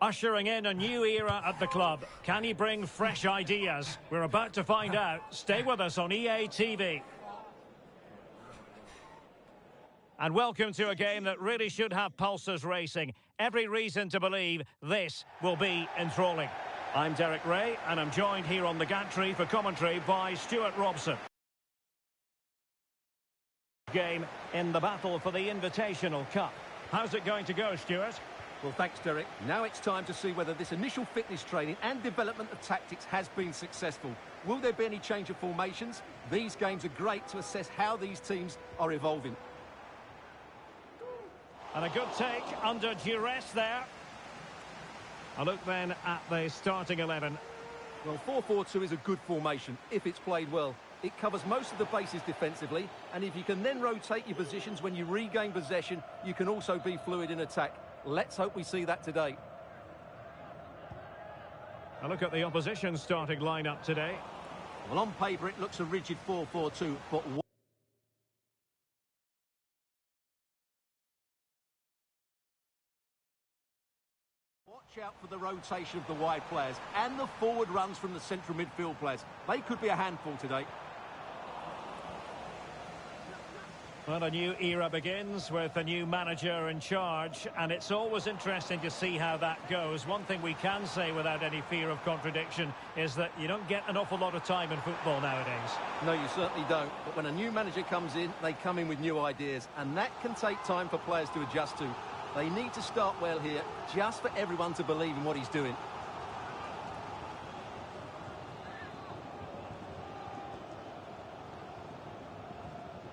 Ushering in a new era at the club. Can he bring fresh ideas? We're about to find out. Stay with us on EA TV. And welcome to a game that really should have pulses racing. Every reason to believe this will be enthralling. I'm Derek Ray, and I'm joined here on the gantry for commentary by Stuart Robson. Game in the battle for the Invitational Cup. How's it going to go, Stuart? Well, thanks, Derek. Now it's time to see whether this initial fitness training and development of tactics has been successful. Will there be any change of formations? These games are great to assess how these teams are evolving. And a good take under duress there. A look then at the starting 11. Well, 4-4-2 is a good formation if it's played well. It covers most of the bases defensively, and if you can then rotate your positions when you regain possession, you can also be fluid in attack. Let's hope we see that today. A look at the opposition starting lineup today. Well, on paper it looks a rigid 4-4-2, but watch out for the rotation of the wide players and the forward runs from the central midfield players. They could be a handful today. Well, a new era begins with a new manager in charge, and it's always interesting to see how that goes. One thing we can say without any fear of contradiction is that you don't get an awful lot of time in football nowadays. No, you certainly don't. But when a new manager comes in, they come in with new ideas, and that can take time for players to adjust to. They need to start well here, just for everyone to believe in what he's doing.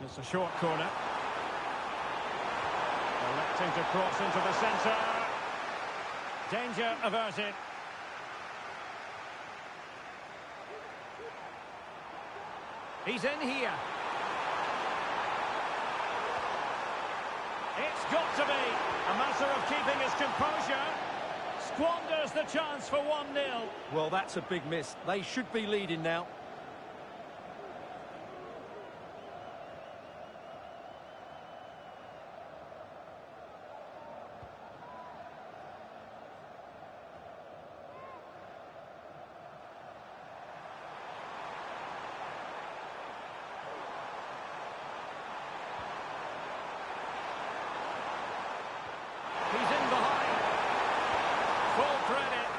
It's a short corner. Electing to cross into the centre. Danger averted. He's in here. It's got to be a matter of keeping his composure. Squanders the chance for 1-0. Well, that's a big miss. They should be leading now.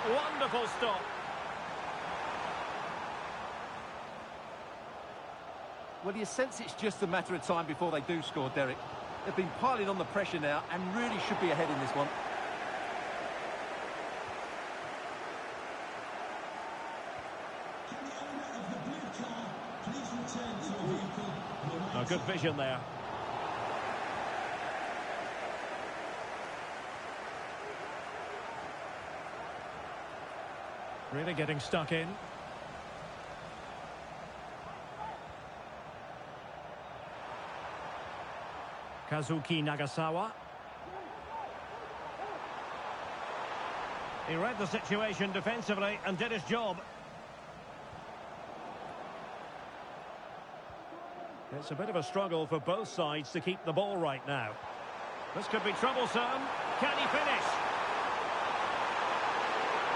Wonderful stop. Well, you sense it's just a matter of time before they do score, Derek. They've been piling on the pressure now and really should be ahead in this one. Oh, good vision there. Really getting stuck in. Kazuki Nagasawa. He read the situation defensively and did his job. It's a bit of a struggle for both sides to keep the ball right now. This could be troublesome. Can he finish?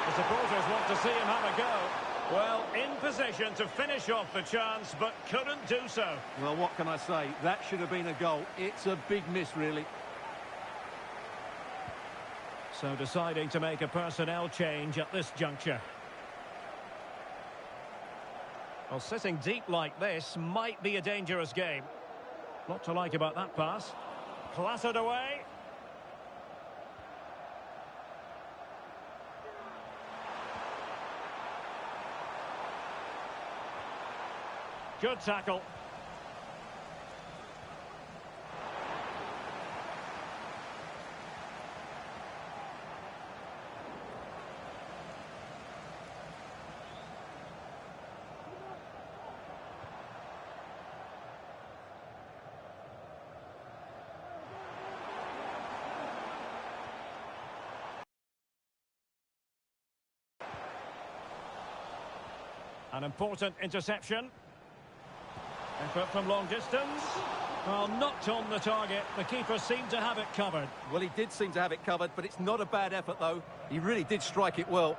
The supporters want to see him have a go. Well, in position to finish off the chance, but couldn't do so. Well, what can I say? That should have been a goal. It's a big miss, really. So deciding to make a personnel change at this juncture. Well, sitting deep like this might be a dangerous game. Lot to like about that pass. Clattered away. Good tackle. An important interception. Effort from long distance. Well, knocked on the target. The keeper seemed to have it covered. Well, he did seem to have it covered, but it's not a bad effort, though. He really did strike it well.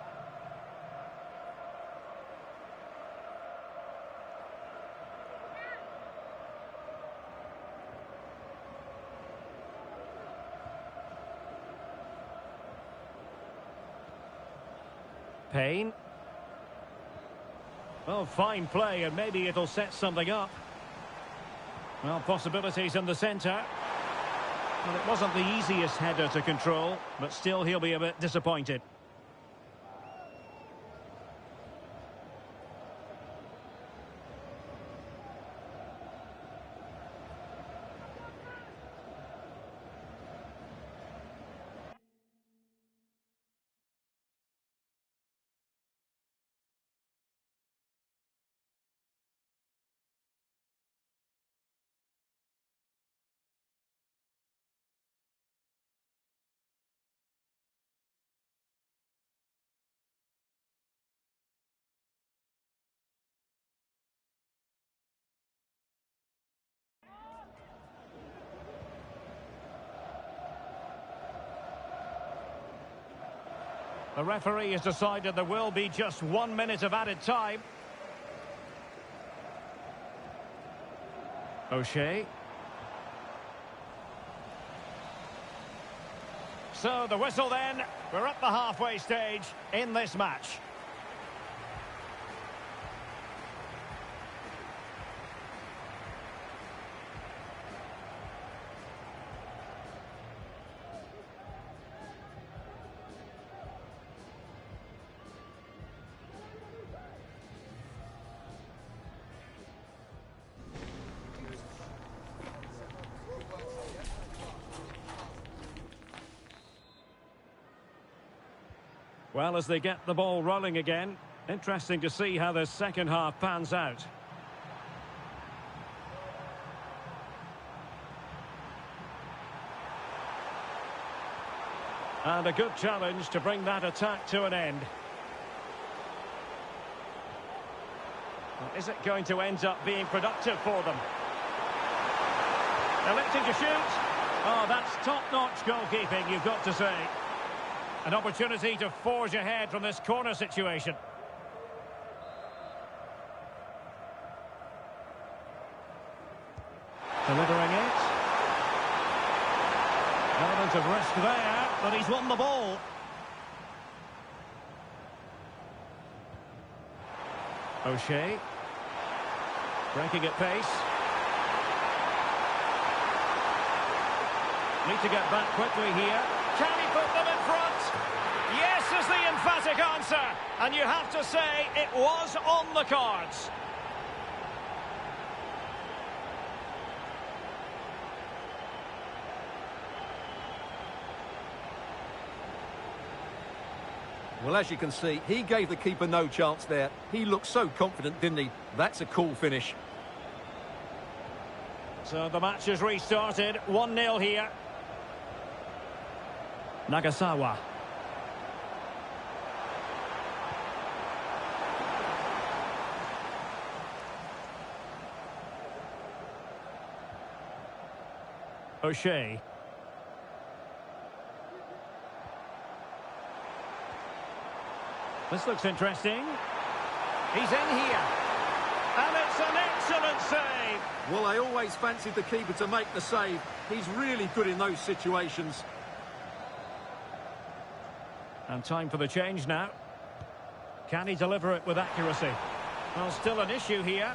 Payne. Well, fine play, and maybe it'll set something up. Well, possibilities in the centre. Well, it wasn't the easiest header to control, but still he'll be a bit disappointed. The referee has decided there will be just 1 minute of added time. O'Shea. So the whistle then. We're at the halfway stage in this match. Well, as they get the ball rolling again, interesting to see how the second half pans out. And a good challenge to bring that attack to an end. Well, is it going to end up being productive for them? Electing to shoot. Oh, that's top-notch goalkeeping, you've got to say. An opportunity to forge ahead from this corner situation. Delivering it. Element of risk there, but he's won the ball. O'Shea. Breaking at pace. Need to get back quickly here. Can he put them in front? Yes is the emphatic answer. And you have to say it was on the cards. Well, as you can see, he gave the keeper no chance there. He looked so confident, didn't he? That's a cool finish. So the match is restarted. 1-0 here. Nagasawa. O'Shea. This looks interesting. He's in here. And it's an excellent save. Well, I always fancied the keeper to make the save. He's really good in those situations. And time for the change now. Can he deliver it with accuracy? Well, still an issue here.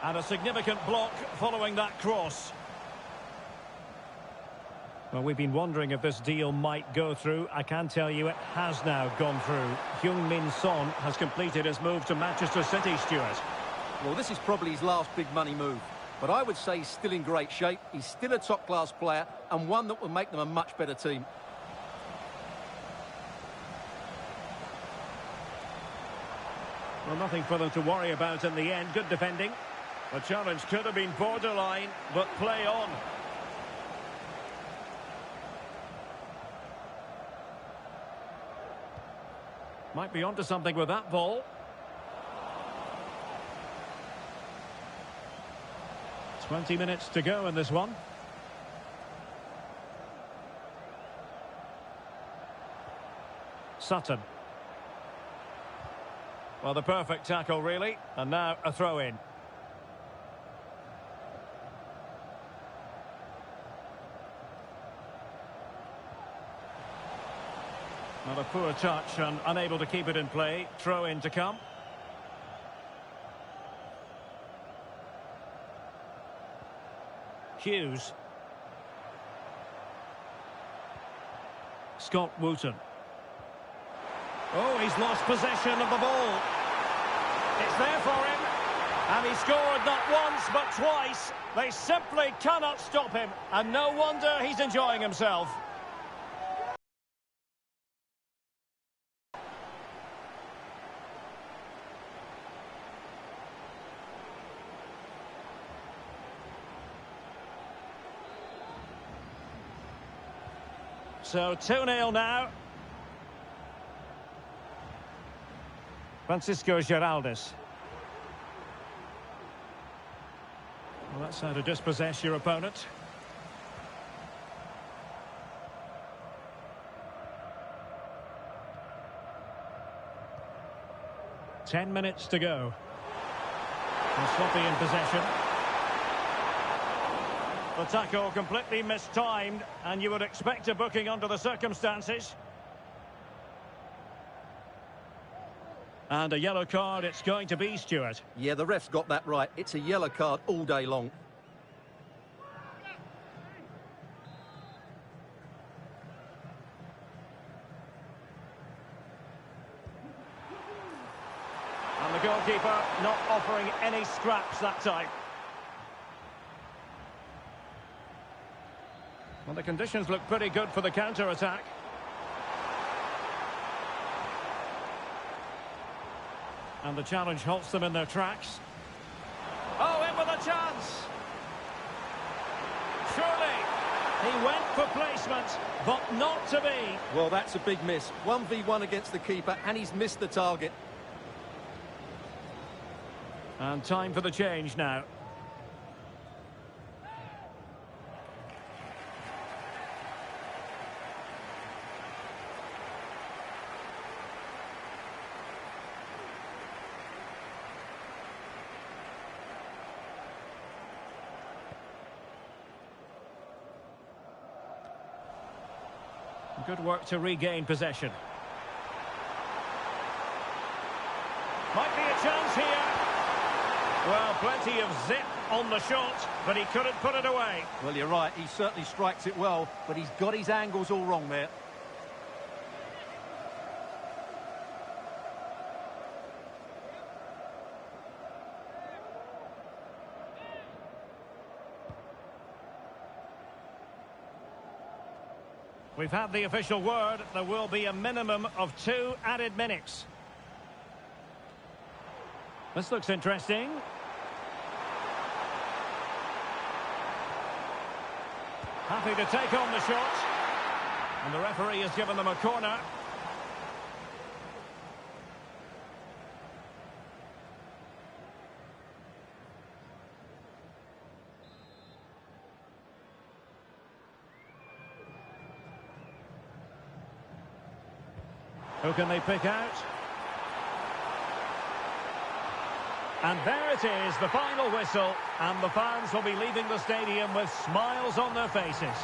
And a significant block following that cross. Well, we've been wondering if this deal might go through. I can tell you it has now gone through. Heung-min Son has completed his move to Manchester City, Stuart. Well, this is probably his last big money move. But I would say he's still in great shape. He's still a top-class player and one that will make them a much better team. Well, nothing for them to worry about in the end. Good defending. The challenge could have been borderline, but play on. Might be onto something with that ball. 20 minutes to go in this one. Sutton. Well, the perfect tackle, really. And now a throw-in. Not a poor touch and unable to keep it in play. Throw-in to come. Hughes. Scott Wooten. Oh, he's lost possession of the ball. It's there for him. And he scored not once, but twice. They simply cannot stop him. And no wonder he's enjoying himself. So 2-0 now. Francisco Giraldez. Well, that's how to dispossess your opponent. Ten minutes to go. And sloppy in possession. The tackle completely mistimed, and you would expect a booking under the circumstances. And a yellow card it's going to be, Stuart. Yeah, the ref's got that right. It's a yellow card all day long. And the goalkeeper not offering any scraps that time. Well, the conditions look pretty good for the counter-attack. And the challenge halts them in their tracks. Oh, in with a chance! Surely, he went for placement, but not to be. Well, that's a big miss. 1v1 against the keeper, and he's missed the target. And time for the change now. Good work to regain possession. Might be a chance here. Well, plenty of zip on the shot, but he couldn't put it away. Well, you're right. He certainly strikes it well, but he's got his angles all wrong there. We've had the official word. There will be a minimum of 2 added minutes. This looks interesting. Happy to take on the shot. And the referee has given them a corner. Who can they pick out? And there it is, the final whistle, and the fans will be leaving the stadium with smiles on their faces.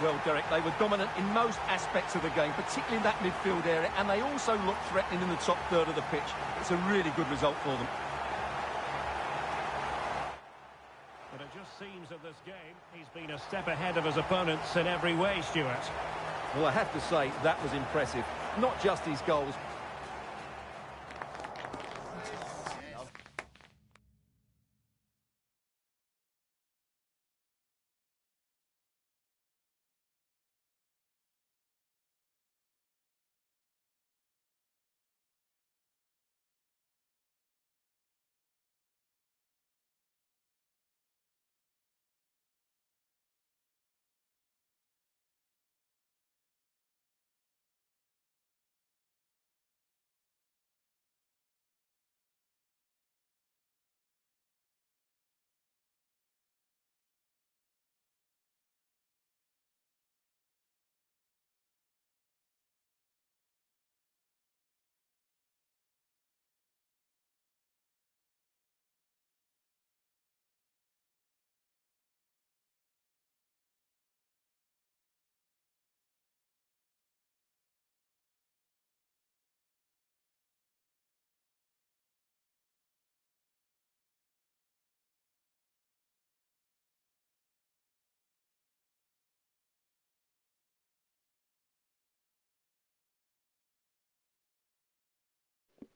Well, Derek, they were dominant in most aspects of the game, particularly in that midfield area, and they also looked threatening in the top third of the pitch. It's a really good result for them. But it just seems that this game, he's been a step ahead of his opponents in every way, Stuart. Well, I have to say, that was impressive. Not just his goals,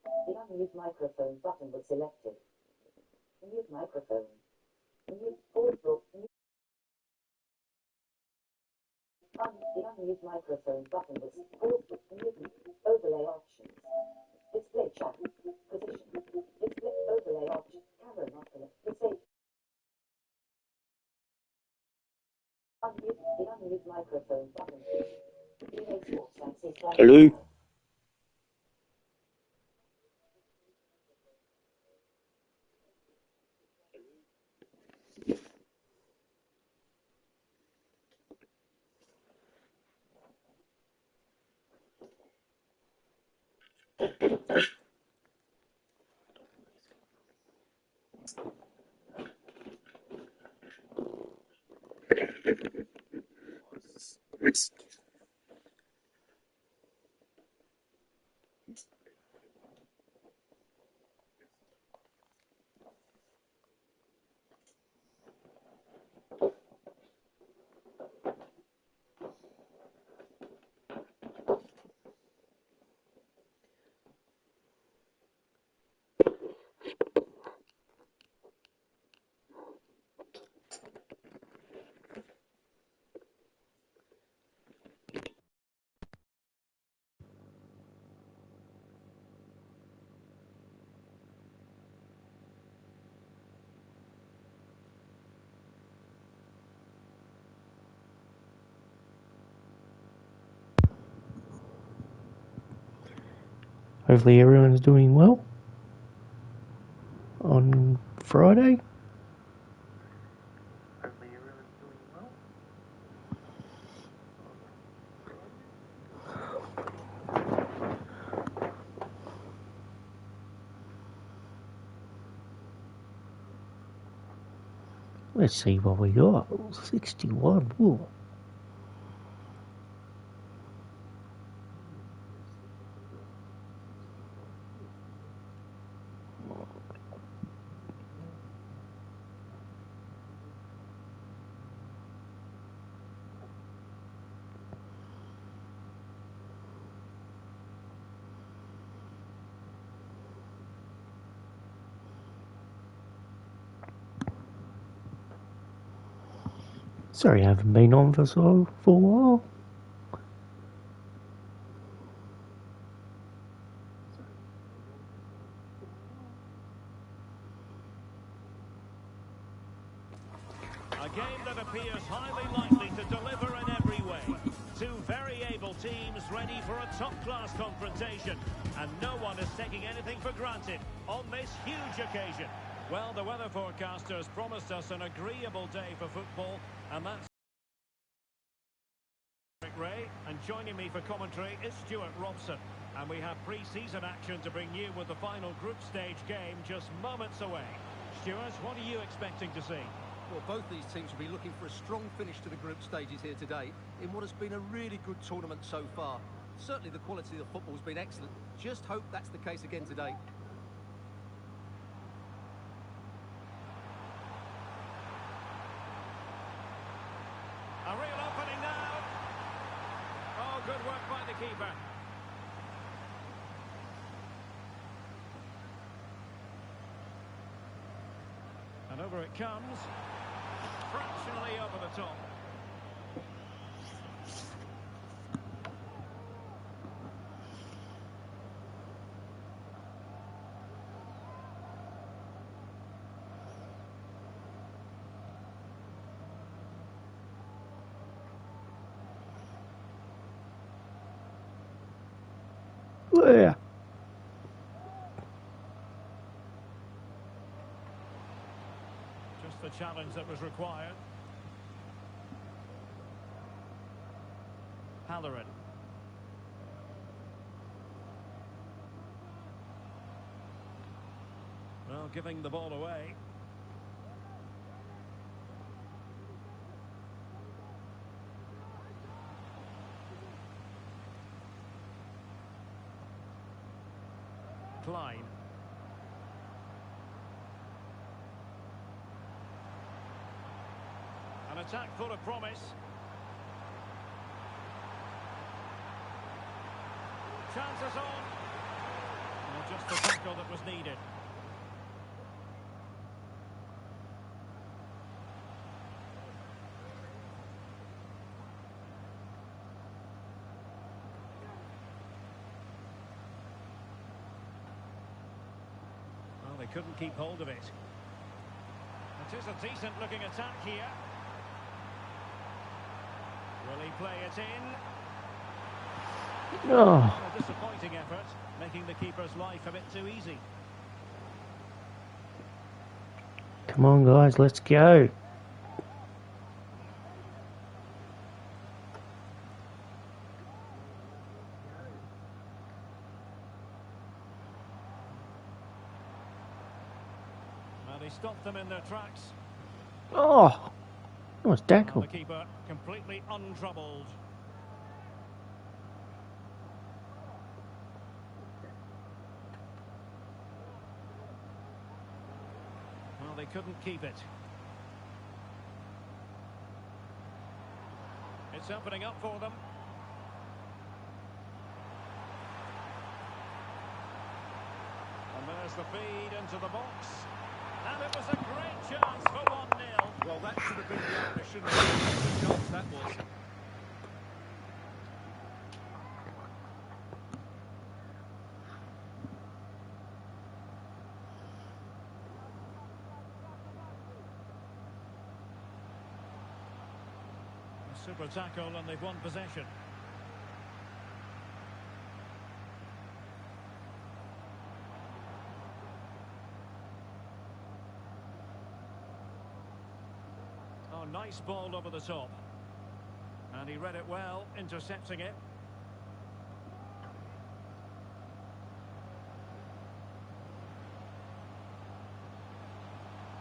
The unmute microphone button was selected. Mute microphone. Mute pause book. The unmute microphone button was pause book. Mute overlay options. Display chat. Position. Display overlay option. Camera not connected. Save. Unmute. The unmute microphone button. EA Sports Access. Hello? Hopefully everyone's doing well on Friday. Let's see what we got. 61. Whoa. Sorry I haven't been on for a while. A game that appears highly likely to deliver in every way. Two very able teams ready for a top-class confrontation. And no one is taking anything for granted on this huge occasion. Well, the weather forecasters promised us an agreeable day for football, and that's Ray, and joining me for commentary is Stuart Robson. And we have pre-season action to bring you with the final group stage game just moments away. Stuart, what are you expecting to see? Well, both these teams will be looking for a strong finish to the group stages here today in what has been a really good tournament so far. Certainly the quality of the football has been excellent. Just hope that's the case again today. A real opening now. Oh, good work by the keeper. And over it comes. Fractionally over the top. Yeah. Just the challenge that was required. Halloran. Well, giving the ball away. Klein. An attack full of promise. Chances on. Well, just the tackle that was needed. Well, they couldn't keep hold of it. It is a decent-looking attack here. Will he play it in? Oh, A disappointing effort, making the keeper's life a bit too easy. come on, guys, let's go. Well, he stopped them in their tracks. Oh, nice Well, tackle. the keeper completely untroubled. Well, they couldn't keep it. It's opening up for them. And there's the feed into the box. And it was a great chance for 1-0. Well, that should have been the opener, shouldn't it? What a chance that was. A super tackle and they've won possession. Oh, nice ball over the top. And he read it well, intercepting it.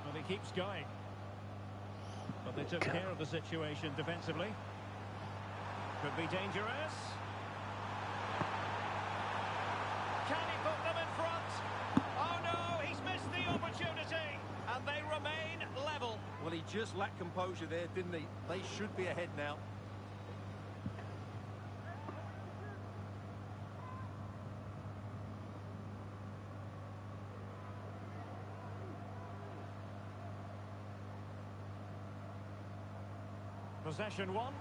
Well, he keeps going. But they took care of the situation defensively. Could be dangerous. Can he put them in front? Oh no, he's missed the opportunity. And they remain level. Well, he just lacked composure there, didn't he? They should be ahead now. Possession one.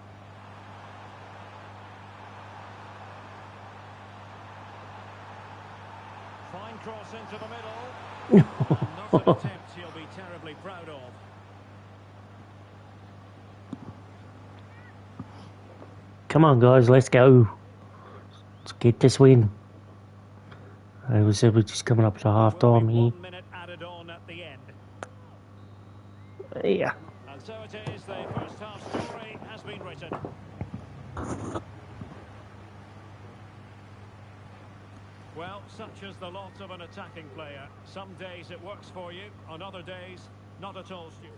Fine cross into the middle. And not an attempt he'll be terribly proud of. Come on, guys, let's go. Let's get this win. We're just coming up to half time here. 1 minute added on at the end. Yeah. And so it is, the first half story has been written. Well, such is the lot of an attacking player. Some days it works for you, on other days, not at all, Stu.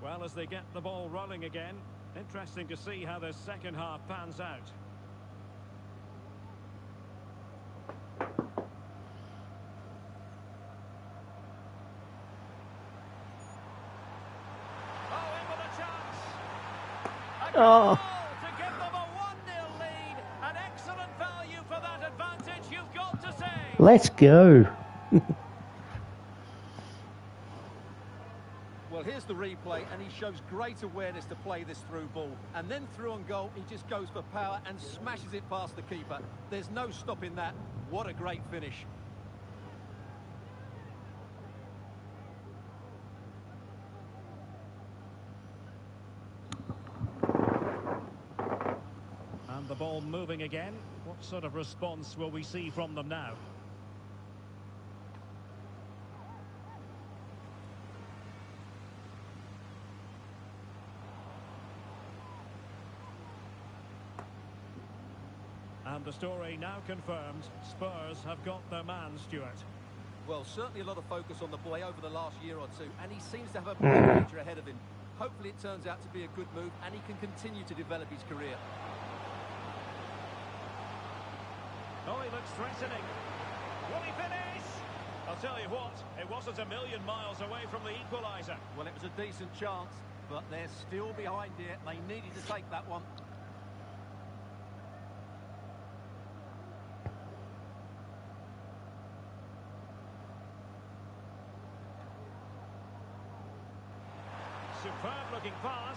Well, as they get the ball rolling again, interesting to see how the second half pans out. Oh, in with a chance! A goal to give them a 1-0 lead. An excellent value for that advantage, you've got to say. Let's go. Well, here's the replay, and he shows great awareness to play this through ball. And then through on goal, he just goes for power and smashes it past the keeper. There's no stopping that. What a great finish. And the ball moving again. What sort of response will we see from them now? And the story now confirmed. Spurs have got their man, Stuart. Well, certainly a lot of focus on the boy over the last year or two, and he seems to have a bright future ahead of him. Hopefully it turns out to be a good move, and he can continue to develop his career. Oh, he looks threatening. Will he finish? I'll tell you what, it wasn't a million miles away from the equaliser. Well, it was a decent chance, but they're still behind here. They needed to take that one. Superb-looking pass.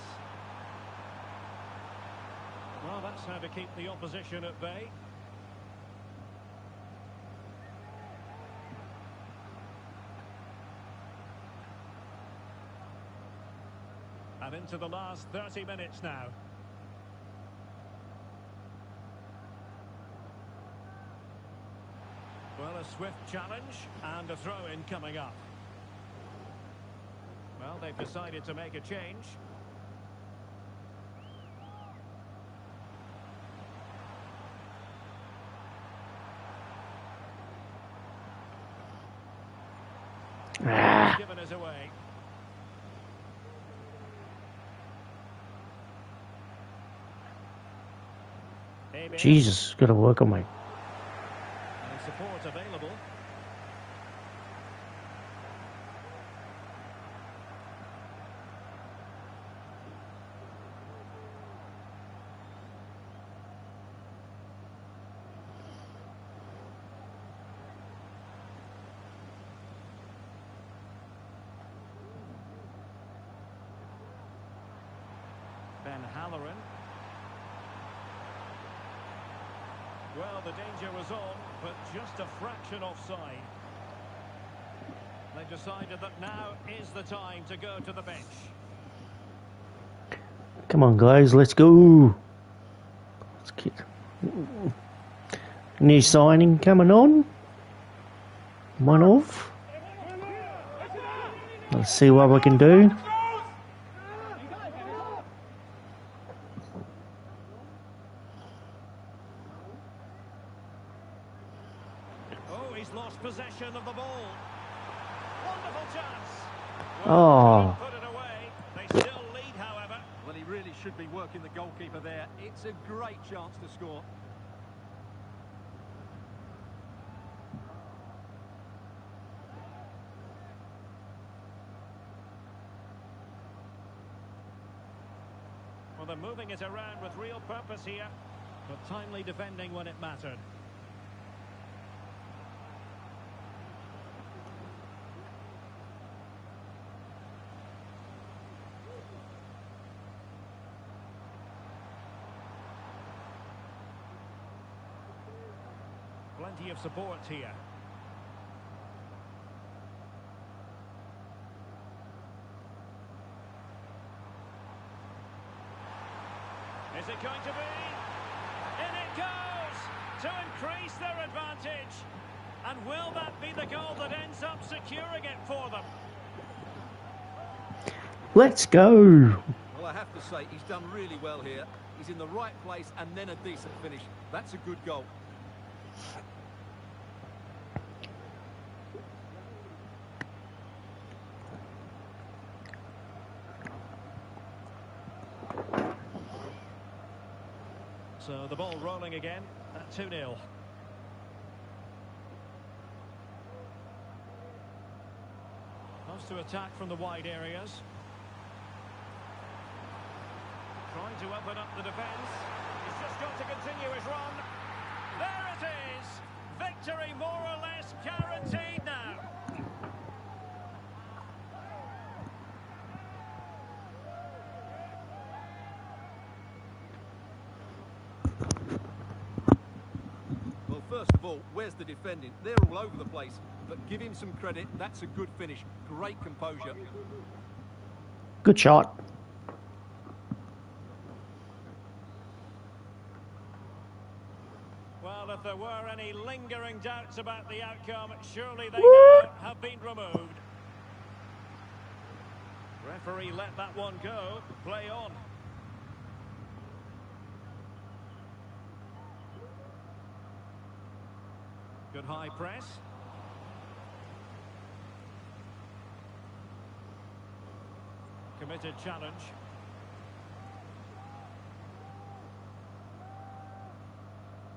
Well, that's how to keep the opposition at bay. And into the last 30 minutes now. Well, a swift challenge and a throw-in coming up. Well, they've decided to make a change. Given us away. Jesus, got to work on me. And support available. Ben Halloran. Well, the danger was on, but just a fraction offside. They decided that now is the time to go to the bench. Come on, guys, let's go. Let's get new signing coming on. One off. Let's see what we can do. Oh, he's lost possession of the ball. Wonderful chance. Oh. Put it away. They still lead, however. Well, he really should be working the goalkeeper there. It's a great chance to score. Well, they're moving it around with real purpose here, but timely defending when it mattered. Plenty of support here. Is it going to be? In it goes! To increase their advantage. And will that be the goal that ends up securing it for them? Let's go. Well, I have to say, he's done really well here. He's in the right place and then a decent finish. That's a good goal. So the ball rolling again at 2-0. Wants to attack from the wide areas. Trying to open up the defence. He's just got to continue his run. There it is! Victory more or less guaranteed now. First of all, where's the defending? They're all over the place, but give him some credit. That's a good finish. Great composure. Good shot. Well, if there were any lingering doubts about the outcome, surely they now have been removed. Referee let that one go. Play on. Good high press. Committed challenge.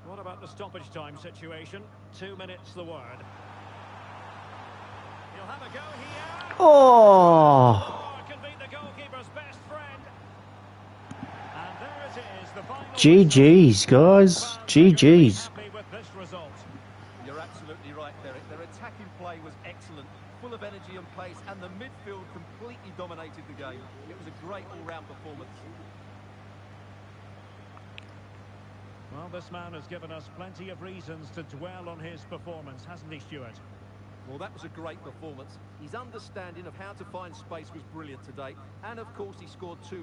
What about the stoppage time situation? 2 minutes the word. He'll have a go here. Oh. Can beat the goalkeeper's best friend. And there it is, the final GG's, guys. GG's. happy with this result. You're absolutely right, Derek. There Their attacking play was excellent, full of energy and pace, and the midfield completely dominated the game. It was a great all-round performance. Well, this man has given us plenty of reasons to dwell on his performance, hasn't he, Stuart? Well, that was a great performance. His understanding of how to find space was brilliant today, and of course he scored two.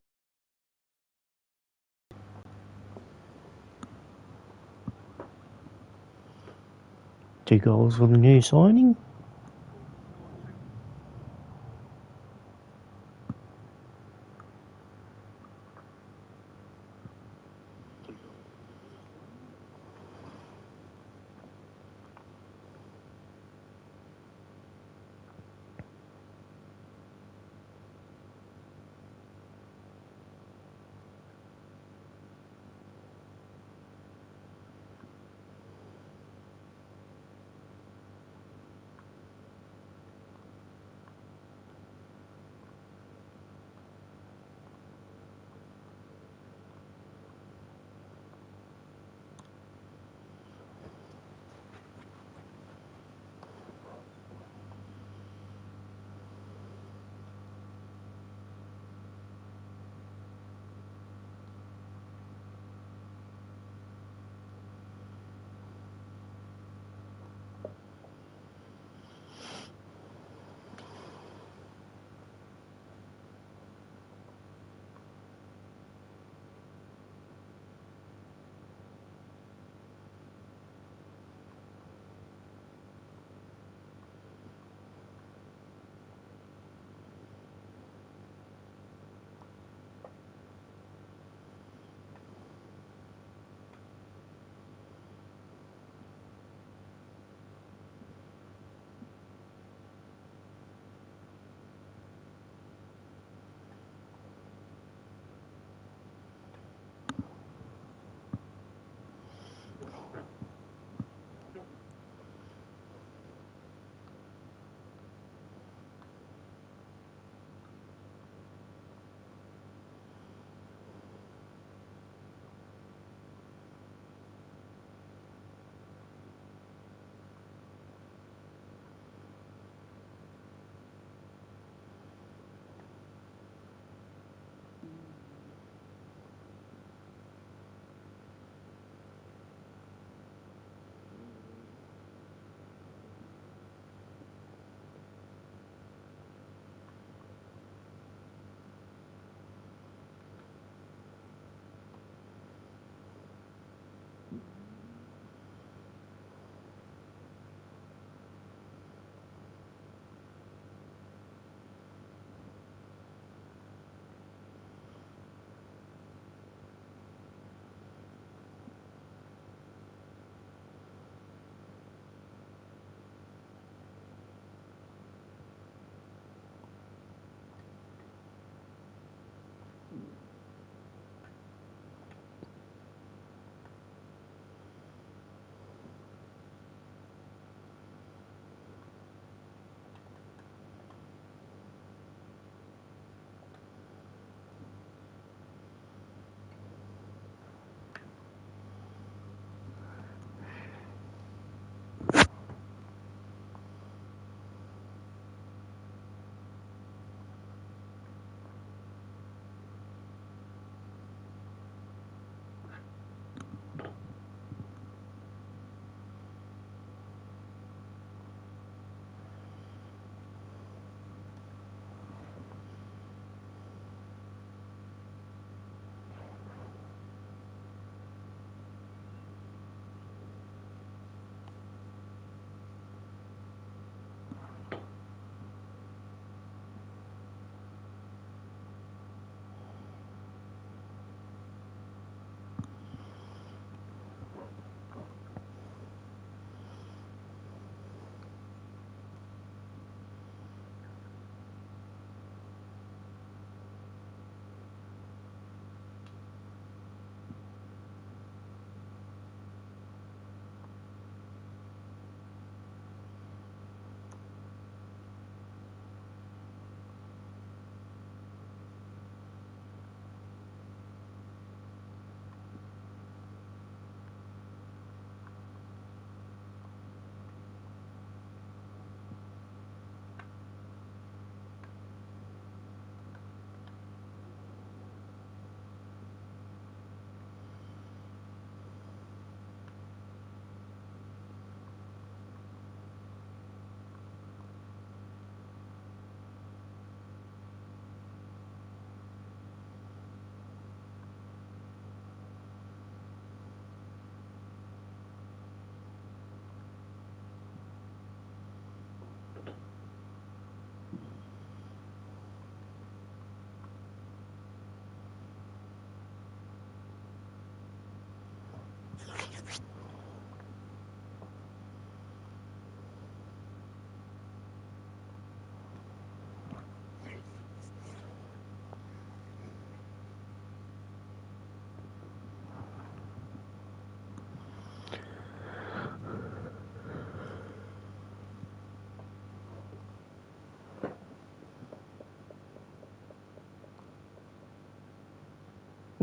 Two goals from the new signing.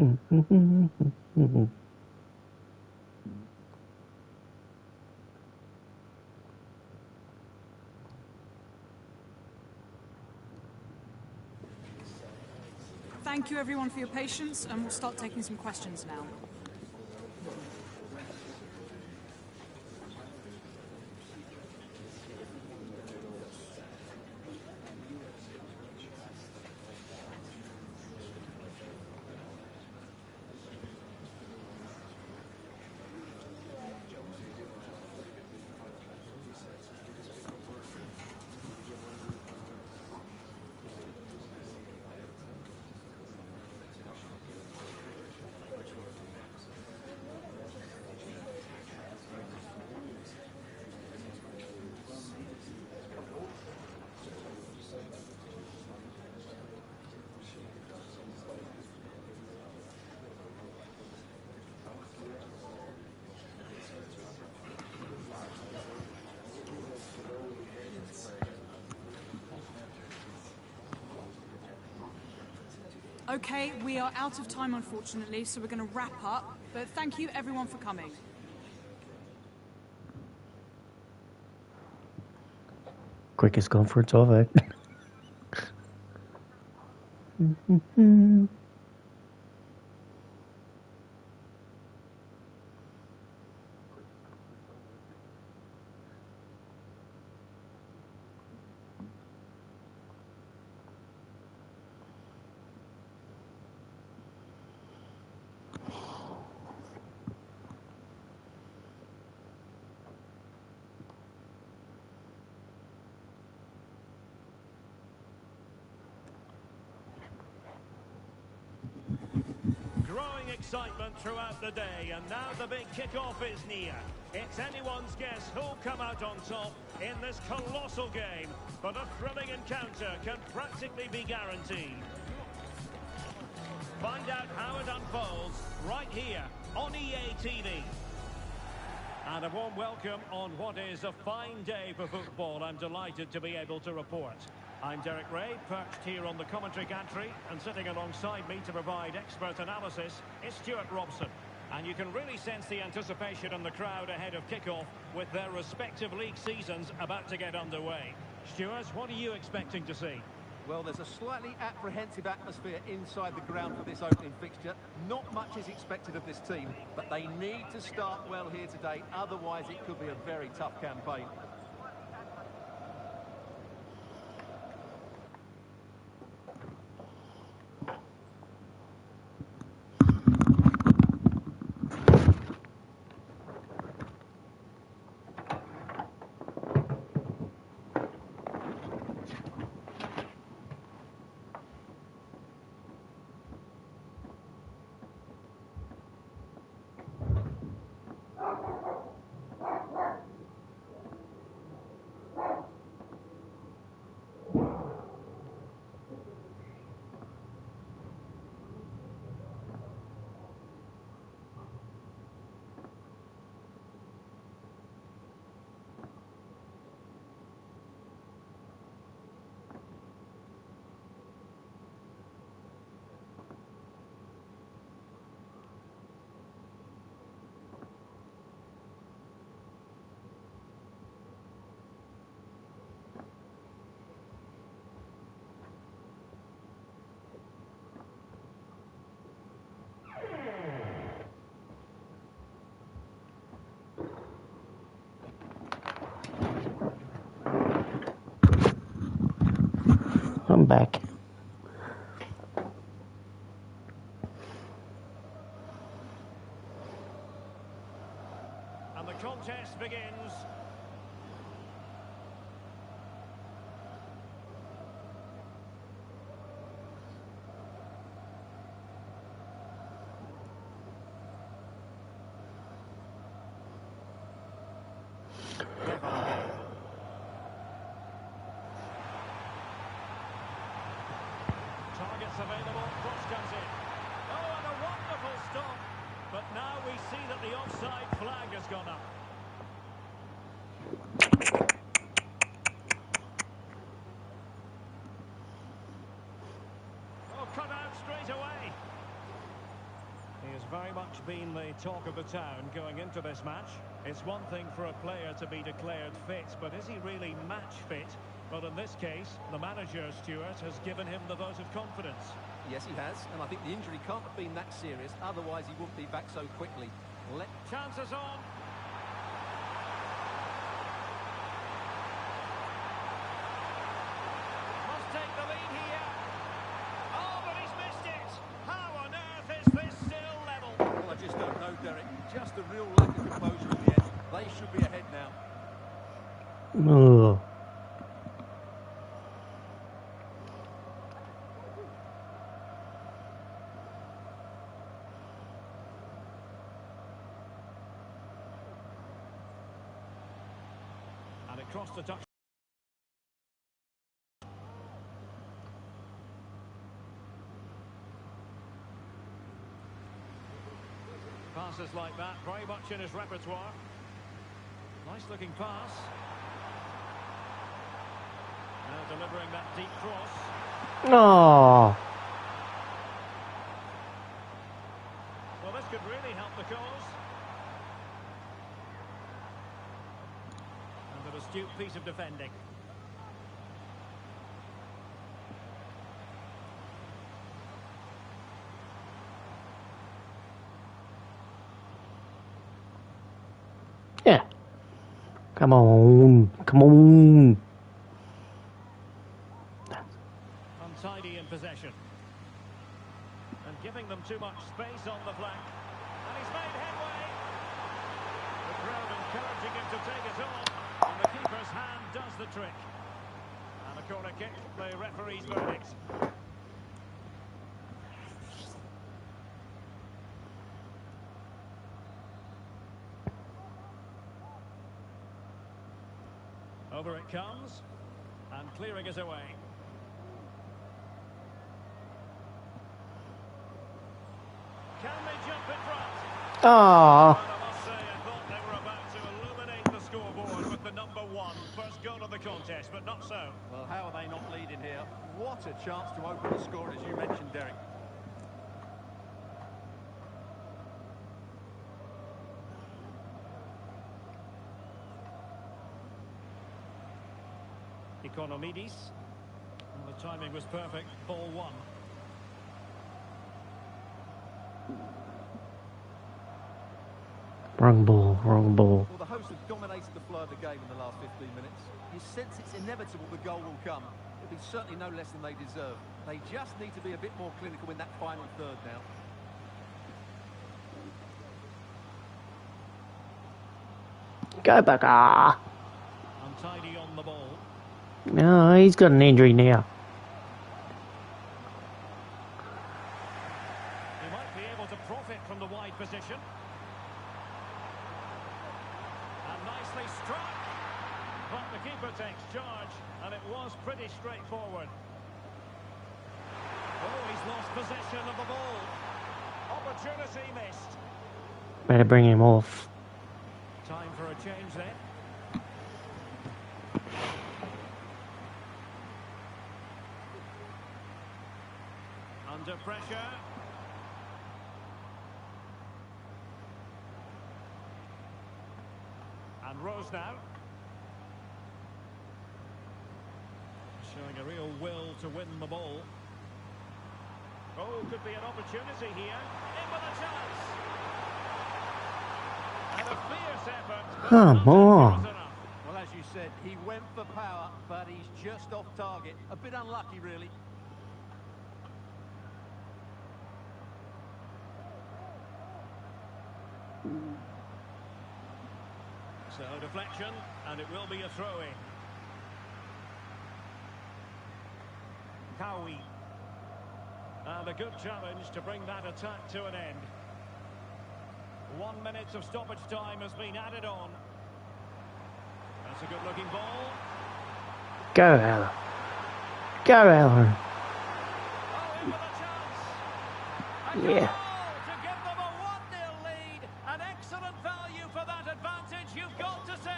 Thank you everyone for your patience, and we'll start taking some questions now. Okay, we are out of time unfortunately, so we're going to wrap up, but thank you everyone for coming. Quickest conference of it. Growing excitement throughout the day, and now the big kick-off is near. It's anyone's guess who'll come out on top in this colossal game, but a thrilling encounter can practically be guaranteed. Find out how it unfolds right here on EA TV. And a warm welcome on what is a fine day for football. I'm delighted to be able to report. I'm Derek Ray, perched here on the commentary gantry, and sitting alongside me to provide expert analysis is Stuart Robson. And you can really sense the anticipation in the crowd ahead of kick-off with their respective league seasons about to get underway. Stuart, what are you expecting to see? Well, there's a slightly apprehensive atmosphere inside the ground for this opening fixture. Not much is expected of this team, but they need to start well here today, otherwise it could be a very tough campaign. I'm back. And the contest begins. Targets available, cross comes in. Oh, and a wonderful stop. But now we see that the offside flag has gone up. Oh, cut out straight away. been the talk of the town going into this match. It's one thing for a player to be declared fit, but is he really match fit? Well, in this case, the manager, Stuart, has given him the vote of confidence. Yes, he has, and I think the injury can't have been that serious, otherwise he wouldn't be back so quickly. Chances on. Must take the lead here. Oh, but he's missed it. How on earth is this still level? Well, I just don't know, Derek. Just a real lack of composure in the end. They should be ahead now. Ugh. And it crossed the touch. Passes like that, very much in his repertoire. Nice looking pass. Now delivering that deep cross. Oh. Well, this could really help the cause. And an astute piece of defending. Yeah. Come on. Come on. Untidy in possession. And giving them too much space on the flank. And he's made headway. The crowd encouraging him to take it on. And the keeper's hand does the trick. And a corner kick, the referee's verdict. Over it comes. And clearing is away. Can they jump in front? Oh. Well, I must say, I thought they were about to illuminate the scoreboard with the number one. First goal of the contest, but not so. Well, how are they not leading here? What a chance to open the score, as you mentioned, Derek. Economidis. Well, the timing was perfect. Ball one. Wrong ball, wrong ball. Well, the hosts have dominated the flow of the game in the last 15 minutes. You sense it's inevitable the goal will come. It'll be certainly no less than they deserve. They just need to be a bit more clinical in that final third now. Go back. Ah. Untidy on the ball. No, he's got an injury now. He might be able to profit from the wide position. And nicely struck. But the keeper takes charge, and it was pretty straightforward. Oh, he's lost possession of the ball. Opportunity missed. Better bring him off. Time for a change then. Under pressure. And Rose now. Showing a real will to win the ball. Oh, could be an opportunity here. In with a chance. And a fierce effort. but Come not on. accurate enough. Well, as you said, he went for power, but he's just off target. A bit unlucky, really. So deflection, and it will be a throw-in. Cowie. And a good challenge to bring that attack to an end. 1 minute of stoppage time has been added on. That's a good-looking ball. Go, Alan. Go, Alan. Oh, in with a chance. A Yeah. goal to give them a 1-0 lead. An excellent value for that advantage, you've got to say.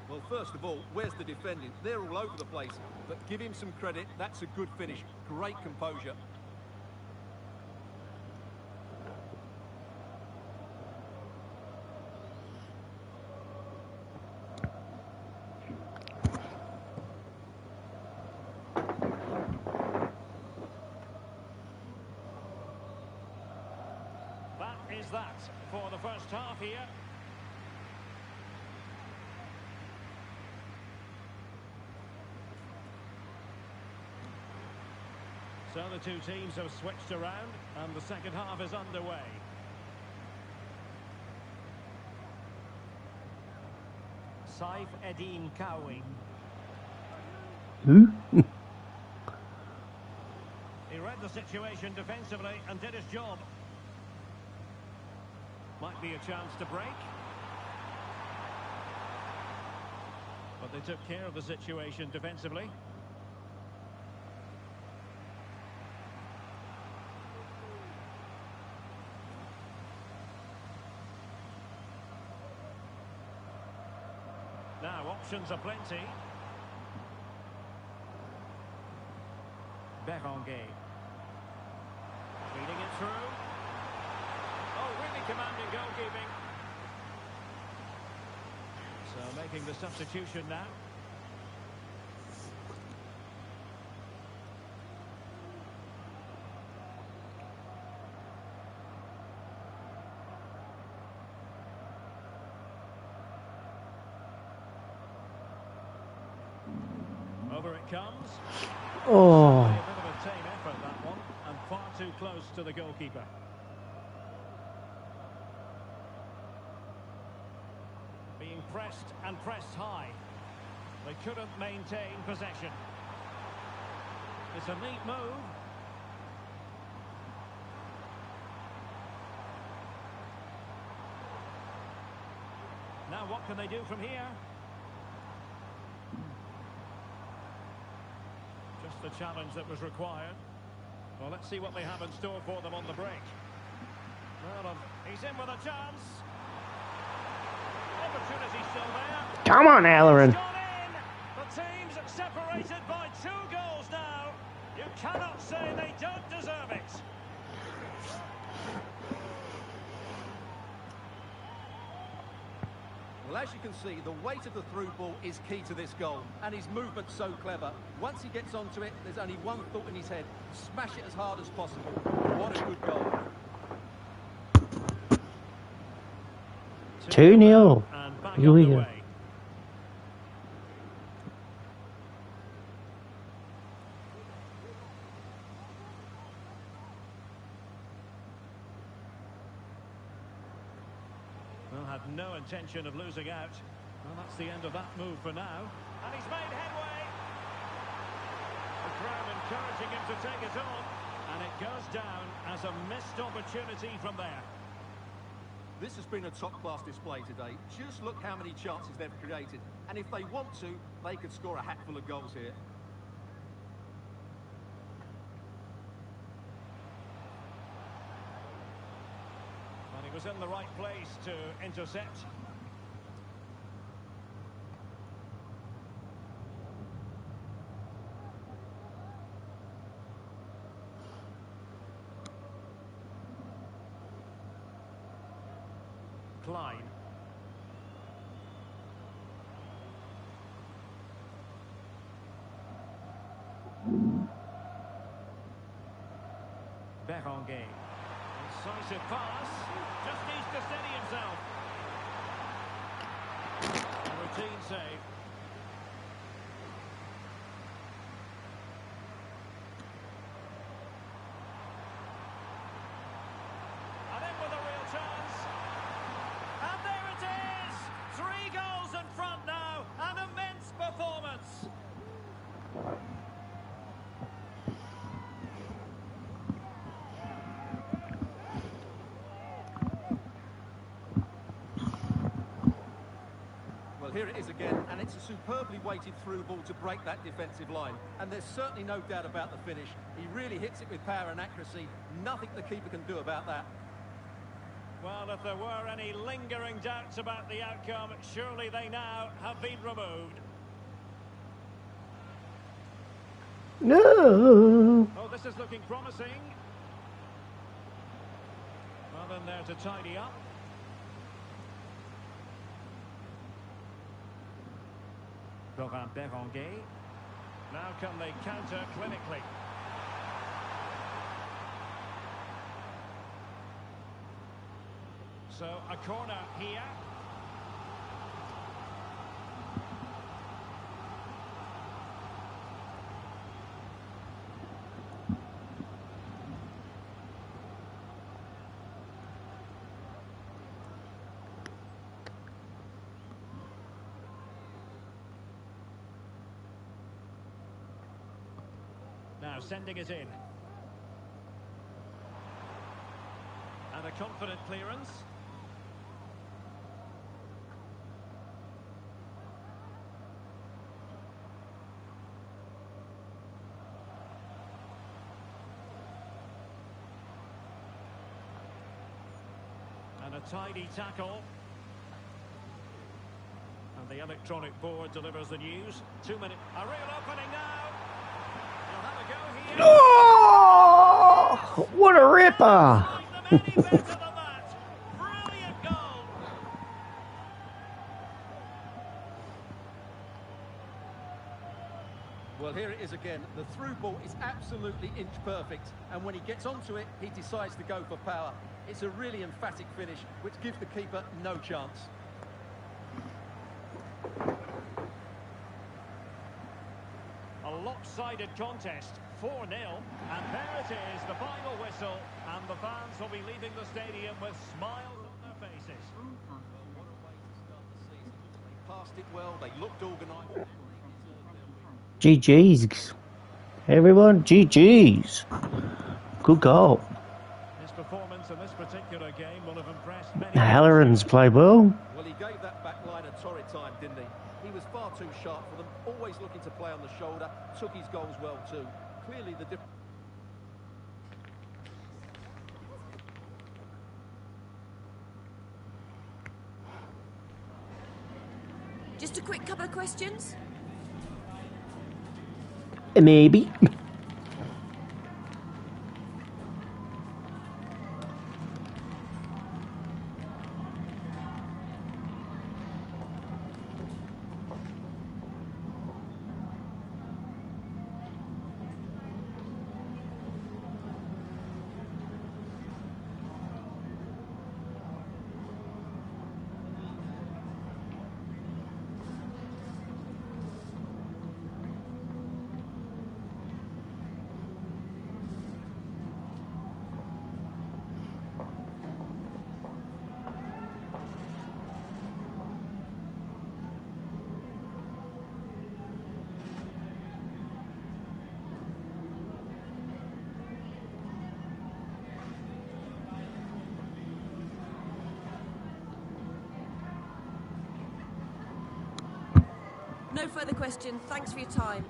Well, Well, first of all, where's the defending? They're all over the place. But give him some credit. That's a good finish. Great composure. That is that for the first half here. So the two teams have switched around and the second half is underway. Saif Eddin Kawi. Who? He read the situation defensively and did his job. Might be a chance to break. But they took care of the situation defensively. Now, options are plenty. Berenguer. Feeding it through. Oh, really commanding goalkeeping. So making the substitution now. Over it comes. Oh. A bit of a tame effort, that one, and far too close to the goalkeeper. Being pressed and pressed high. They couldn't maintain possession. It's a neat move. Now what can they do from here? Just the challenge that was required. Well, let's see what they have in store for them on the break. Well, he's in with a chance. Opportunity still there. Come on, Allerin. Gone in. The team's separated by 2 goals now. You cannot say they don't deserve it. Well, as you can see, the weight of the through ball is key to this goal, and his movement's so clever. Once he gets onto it, there's only one thought in his head: smash it as hard as possible. What a good goal. 2-0. And back Here we go. underway. Well, had no intention of losing out. Well, that's the end of that move for now. And he's made headway. The crowd encouraging him to take it on. And it goes down as a missed opportunity from there. This has been a top-class display today. Just look how many chances they've created. And if they want to, they could score a hatful of goals here. And he was in the right place to intercept. Klein. Berenguer. Incisive pass. Just needs to steady himself. A routine save. And in with a real chance. And there it is! 3 goals in front now. An immense performance. Well, here it is again, and it's a superbly weighted through ball to break that defensive line. And there's certainly no doubt about the finish. He really hits it with power and accuracy. Nothing the keeper can do about that. Well, if there were any lingering doubts about the outcome, surely they now have been removed. No. Oh, this is looking promising. Well, in there to tidy up. Laurent Berenguer. Now can they counter clinically? So a corner here. Now sending it in. And a confident clearance. And a tidy tackle. And the electronic board delivers the news. 2 minutes. A real opening now. He'll have a go here. Oh, what a ripper! Any better than that. Brilliant goal. Well, here it is again. The through ball is absolutely inch perfect, and when he gets onto it, he decides to go for power. It's a really emphatic finish, which gives the keeper no chance. A lopsided contest, 4-0, and there it is, the final whistle, and the fans will be leaving the stadium with smiles on their faces. Well, what a way to start the season. They passed it well, they looked organised. GG's. Everyone, GG's. Good goal. His performance in this particular game will have impressed many. Halloran's played well. Well, he gave that back line a torrid time, didn't he? He was far too sharp for them, always looking to play on the shoulder, took his goals well too. Clearly the difference. Just a quick couple of questions. Maybe. No further questions. Thanks for your time.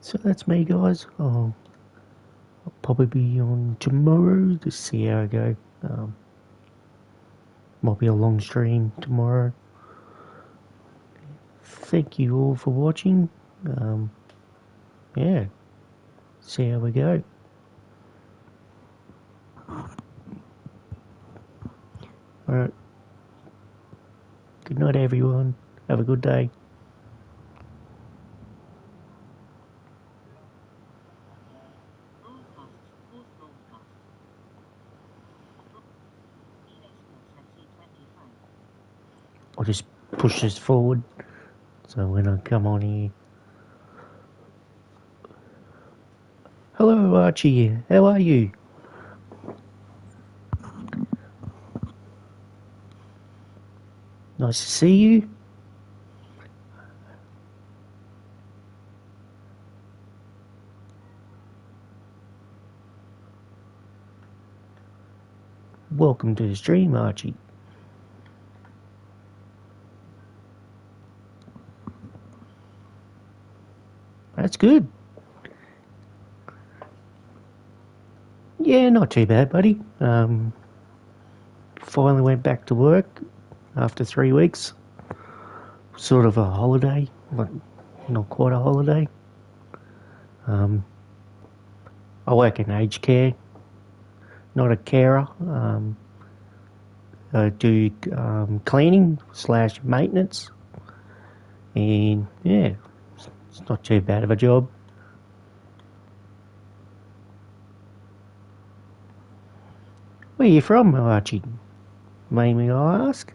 So that's me, guys. I'll probably be on tomorrow to see how I go. Might be a long stream tomorrow. Thank you all for watching. Yeah, see how we go. Alright. Good night, everyone. Have a good day. All past fourth broadcast. ES4 2025. I'll just push this forward. So when I come on here. Hello Archie, how are you? Nice to see you. Welcome to the stream, Archie. That's good. Yeah, not too bad, buddy. Finally went back to work after 3 weeks. Sort of a holiday, but not quite a holiday. I work in aged care, not a carer. I do cleaning / maintenance, and yeah, it's not too bad of a job. Where are you from, Archie? May I ask?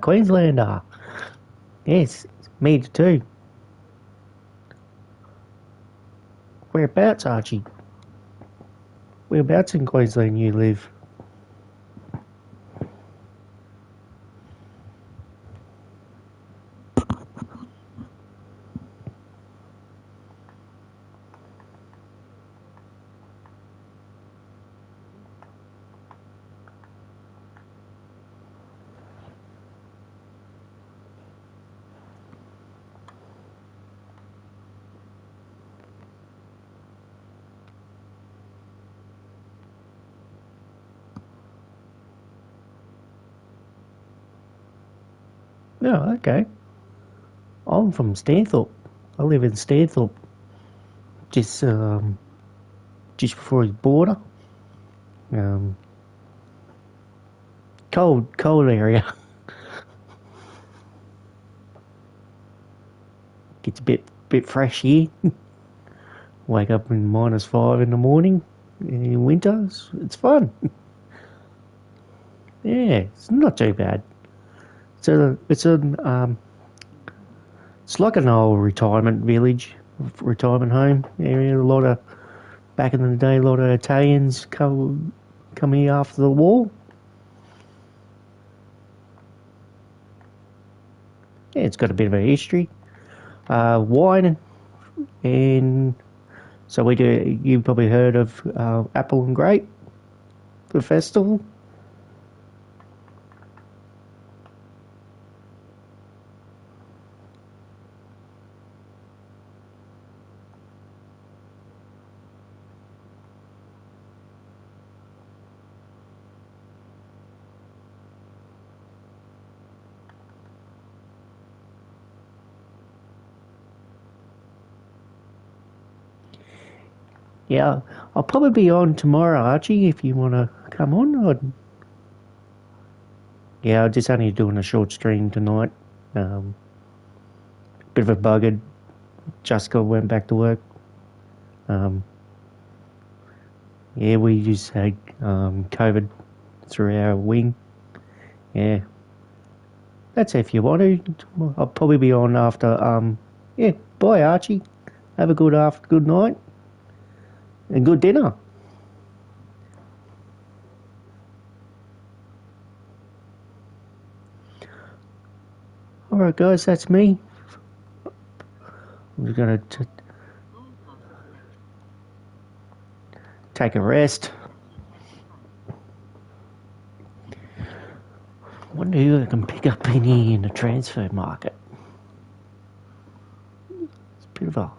Queenslander. Yes, me too. Whereabouts, Archie? Whereabouts in Queensland you live? No, okay. I'm from Stanthorpe. I live in Stanthorpe, just before the border. Cold area. Gets a bit fresh here. Wake up in -5 in the morning in winter. It's fun. Yeah, it's not too bad. It's like an old retirement village, retirement home area. A lot of back in the day, a lot of Italians come here after the war. Yeah, it's got a bit of a history. Wine, and so we do. You've probably heard of Apple and Grape, the festival. Yeah, I'll probably be on tomorrow, Archie, if you want to come on. Yeah, I'm just only doing a short stream tonight. Bit of a buggered. Jessica went back to work. Yeah, we just had COVID through our wing. Yeah. That's if you want to. I'll probably be on after. Yeah, bye, Archie. Have a good night. And good dinner. Alright, guys, that's me. I'm just going to take a rest. Wonder who I can pick up in here in the transfer market. It's a bit of a.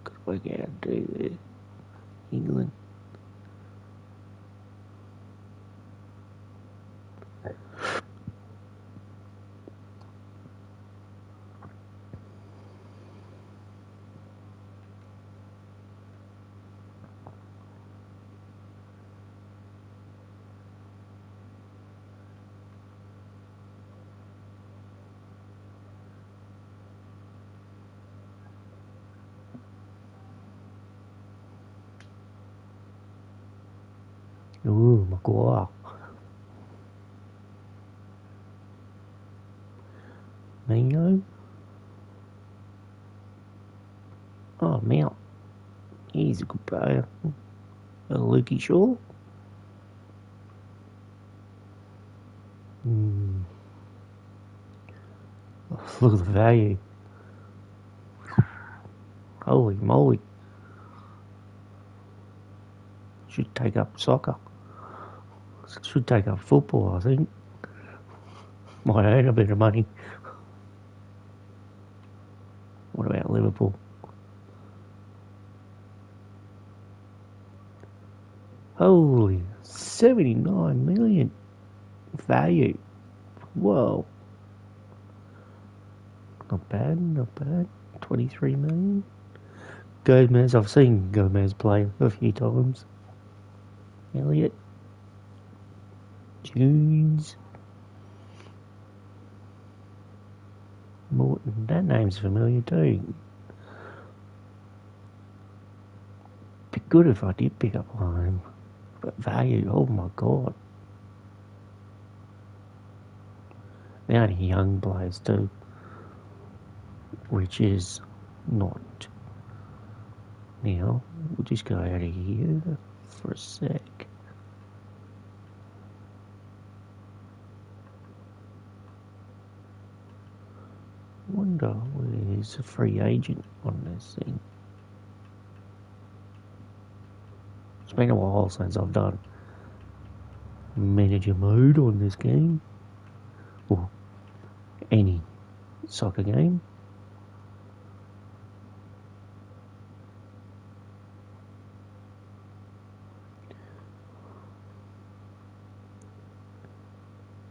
Gotta work out how to do there. England. Ooh, Maguire. Mino. Oh, Mount. He's a good player. Lukey Shaw. Look at the value. Holy moly. Should take up soccer. Should take up football, I think. Might earn a bit of money. What about Liverpool? Holy, 79 million value. Whoa. Not bad, not bad. 23 million. Gomez, I've seen Gomez play a few times. Elliot. Jones. Morton, that name's familiar too. Be good if I did pick up one of them. But value, oh my god. They're only young players too. Which is not. Now, we'll just go out of here for a sec. Wonder where's a free agent on this thing. It's been a while since I've done manager mode on this game. Or any soccer game.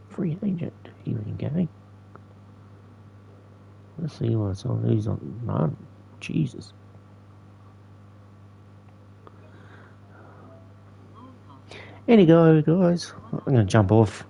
Free agent, here we go. Let's see what's on. Who's on? None. Jesus. Anyway, guys, I'm going to jump off.